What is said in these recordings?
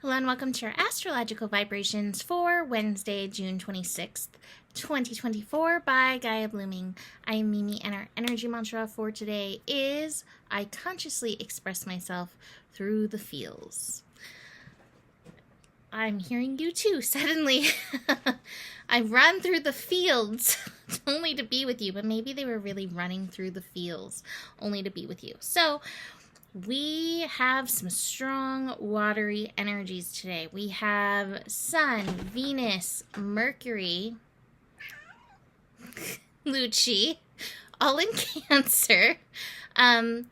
Hello and welcome to our astrological vibrations for Wednesday, June 26th, 2024 by Gaia Blooming. I am Mimi and our energy mantra for today is I consciously express myself through the feels. I'm hearing you too, suddenly. I've run through the fields only to be with you, but maybe they were really running through the fields only to be with you. So we have some strong watery energies today. We have Sun, Venus, Mercury, Lucci, all in Cancer. And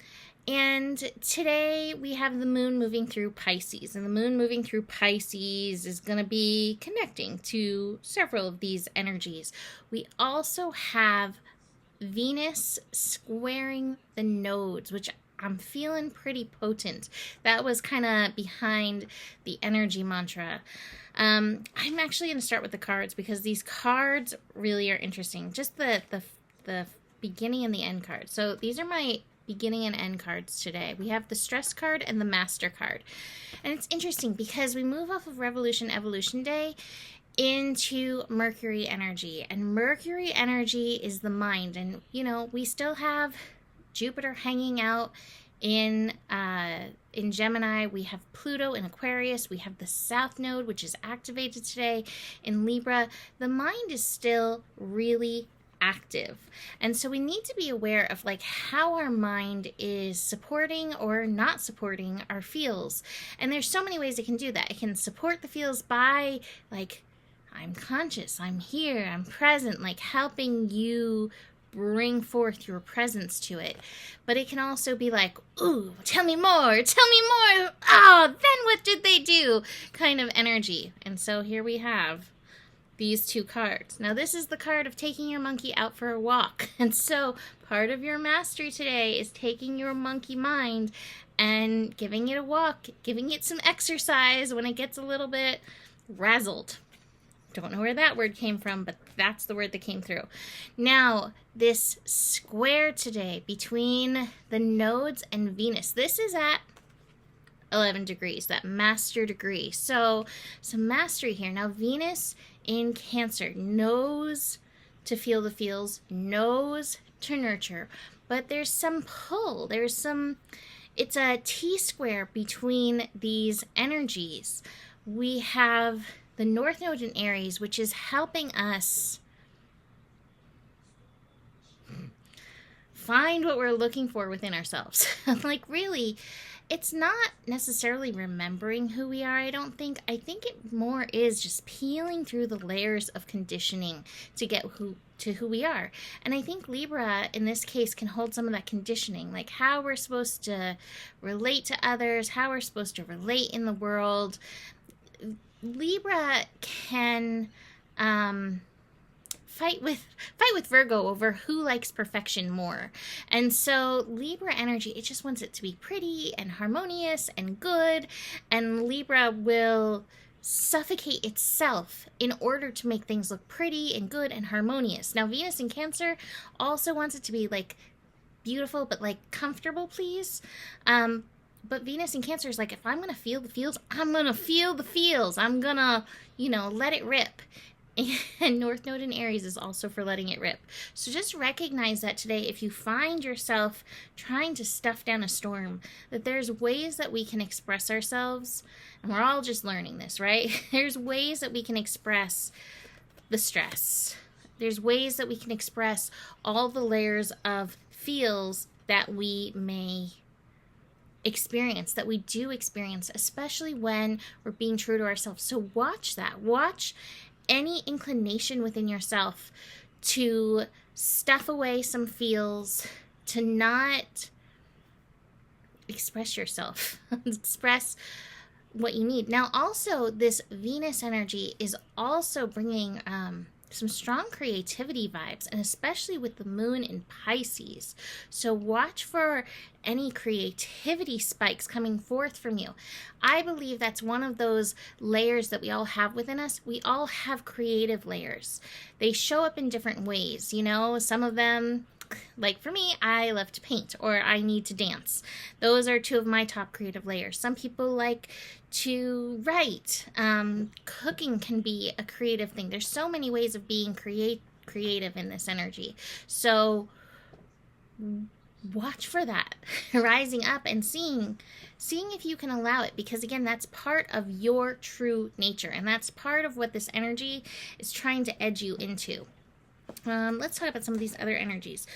today we have the moon moving through Pisces. And the moon moving through Pisces is going to be connecting to several of these energies. We also have Venus squaring the nodes, which I'm feeling pretty potent. That was kind of behind the energy mantra. I'm actually going to start with the cards because these cards really are interesting. Just the beginning and the end cards. So these are my beginning and end cards today. We have the stress card and the master card. And it's interesting because we move off of Revolution Evolution Day into Mercury energy. And Mercury energy is the mind. And, you know, we still have Jupiter hanging out in Gemini. We have Pluto in Aquarius. We have the South Node, which is activated today in Libra. The mind is still really active. And so we need to be aware of like how our mind is supporting or not supporting our feels. And there's so many ways it can do that. It can support the feels by like, I'm conscious, I'm here, I'm present, like helping you bring forth your presence to it. But it can also be like, ooh, tell me more, oh, then what did they do kind of energy. And so here we have these two cards. Now this is the card of taking your monkey out for a walk. And so part of your mastery today is taking your monkey mind and giving it a walk, giving it some exercise when it gets a little bit razzled. Don't know where that word came from, but that's the word that came through. Now, this square today between the nodes and Venus, this is at 11 degrees, that master degree. So, some mastery here. Now, Venus in Cancer knows to feel the feels, knows to nurture, but there's some pull. It's a T-square between these energies. We have the North Node in Aries, which is helping us find what we're looking for within ourselves. Like really, it's not necessarily remembering who we are, I don't think. I think it more is just peeling through the layers of conditioning to get to who we are. And I think Libra, in this case, can hold some of that conditioning, like how we're supposed to relate to others, how we're supposed to relate in the world. Libra can fight with Virgo over who likes perfection more. And so Libra energy, it just wants it to be pretty and harmonious and good. And Libra will suffocate itself in order to make things look pretty and good and harmonious. Now Venus in Cancer also wants it to be like beautiful but like comfortable, please. But Venus in Cancer is like, if I'm going to feel the feels, I'm going to feel the feels. I'm going to, let it rip. And North Node in Aries is also for letting it rip. So just recognize that today, if you find yourself trying to stuff down a storm, that there's ways that we can express ourselves. And we're all just learning this, right? There's ways that we can express the stress. There's ways that we can express all the layers of feels that we may experience, that we do experience, especially when we're being true to ourselves. So watch that. Watch any inclination within yourself to stuff away some feels, to not express yourself, express what you need. Now, also, this Venus energy is also bringing some strong creativity vibes, and especially with the moon in Pisces. So watch for any creativity spikes coming forth from you. I believe that's one of those layers that we all have within us. We all have creative layers. They show up in different ways, Some of them Like for me, I love to paint or I need to dance. Those are two of my top creative layers. Some people like to write. Cooking can be a creative thing. There's so many ways of being creative in this energy. So watch for that rising up and seeing if you can allow it, because again, that's part of your true nature, and that's part of what this energy is trying to edge you into. Let's talk about some of these other energies.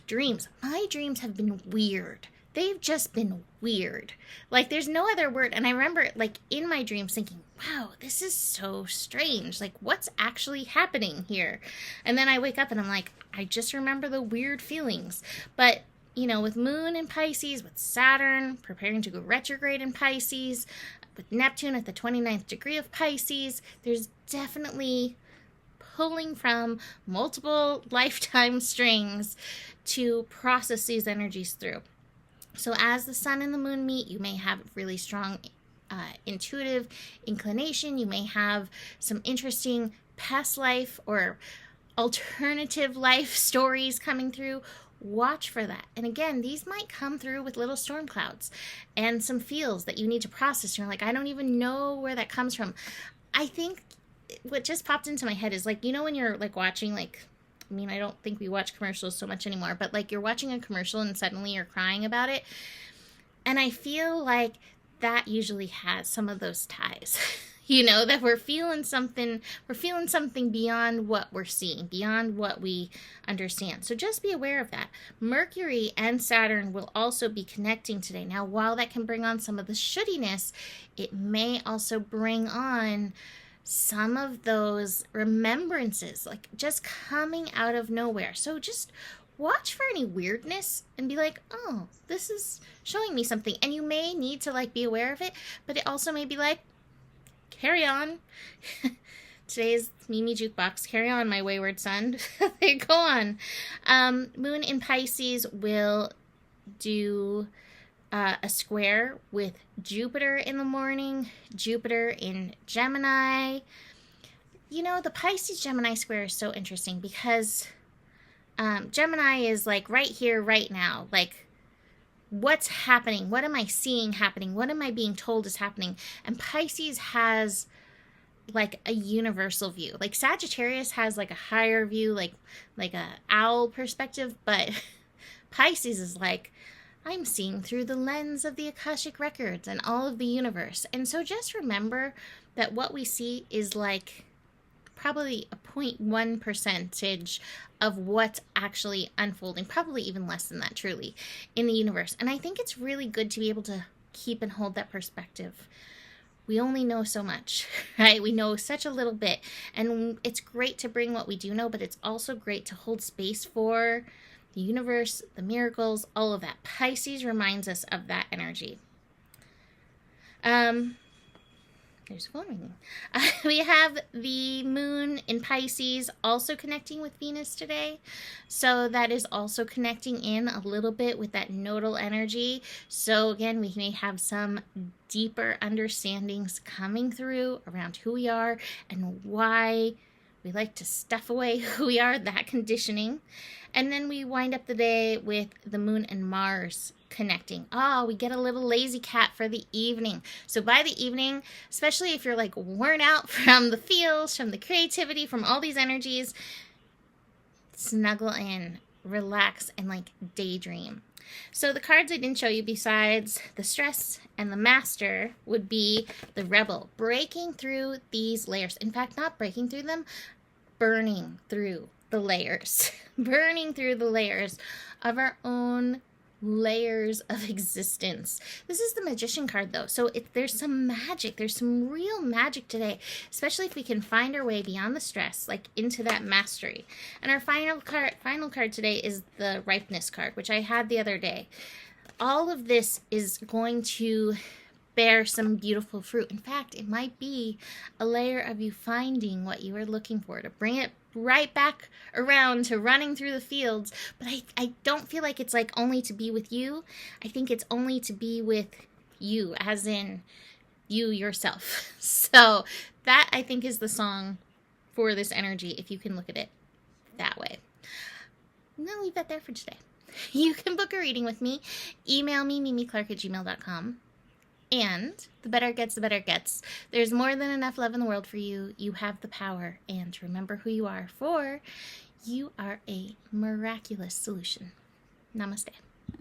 Dreams. My dreams have been weird. They've just been weird. Like, there's no other word. And I remember, like, in my dreams thinking, wow, this is so strange. Like, what's actually happening here? And then I wake up and I'm like, I just remember the weird feelings. But, you know, with Moon in Pisces, with Saturn preparing to go retrograde in Pisces, with Neptune at the 29th degree of Pisces, there's definitely pulling from multiple lifetime strings to process these energies through. So as the sun and the moon meet, you may have really strong intuitive inclination. You may have some interesting past life or alternative life stories coming through. Watch for that. And again, these might come through with little storm clouds and some feels that you need to process. You're like, I don't even know where that comes from. I think what just popped into my head is, like, you know, when you're like watching, like, I mean, I don't think we watch commercials so much anymore, but like you're watching a commercial and suddenly you're crying about it. And I feel like that usually has some of those ties, you know, that we're feeling something beyond what we're seeing, beyond what we understand. So just be aware of that. Mercury and Saturn will also be connecting today. Now, while that can bring on some of the shoodiness, it may also bring on some of those remembrances, like just coming out of nowhere. So just watch for any weirdness and be like, oh, this is showing me something. And you may need to like be aware of it, but it also may be like, carry on. Today's Mimi Jukebox. Carry on, my wayward son. Go on. Moon in Pisces will do a square with Jupiter in the morning, Jupiter in Gemini. You know, the Pisces-Gemini square is so interesting because Gemini is like right here, right now. Like, what's happening? What am I seeing happening? What am I being told is happening? And Pisces has like a universal view. Like Sagittarius has like a higher view, like a owl perspective, but Pisces is like, I'm seeing through the lens of the Akashic records and all of the universe. And so just remember that what we see is like probably a 0.1% of what's actually unfolding, probably even less than that, truly, in the universe. And I think it's really good to be able to keep and hold that perspective. We only know so much, right? We know such a little bit. And it's great to bring what we do know, but it's also great to hold space for the universe, the miracles, all of that. Pisces reminds us of that energy. There's a phone ringing. We have the moon in Pisces also connecting with Venus today. So that is also connecting in a little bit with that nodal energy. So again, we may have some deeper understandings coming through around who we are and why we like to stuff away who we are, that conditioning. And then we wind up the day with the moon and Mars connecting. Oh, we get a little lazy cat for the evening. So by the evening, especially if you're like worn out from the feels, from the creativity, from all these energies, snuggle in, relax, and like daydream. So the cards I didn't show you besides the stress and the master would be the rebel, breaking through these layers. In fact, not breaking through them, burning through the layers, burning through the layers of our own layers of existence. This is the magician card though, so there's some magic, there's some real magic today, especially if we can find our way beyond the stress, like into that mastery. And our final card today is the ripeness card, which I had the other day. All of this is going to bear some beautiful fruit. In fact, it might be a layer of you finding what you are looking for, to bring it right back around to running through the fields. But I don't feel like it's like only to be with you. I think it's only to be with you, as in you yourself. So that, I think, is the song for this energy, if you can look at it that way. I'm going to leave that there for today. You can book a reading with me. Email me, mimiclark@gmail.com. And the better it gets, the better it gets. There's more than enough love in the world for you. You have the power. And remember who you are, for you are a miraculous solution. Namaste.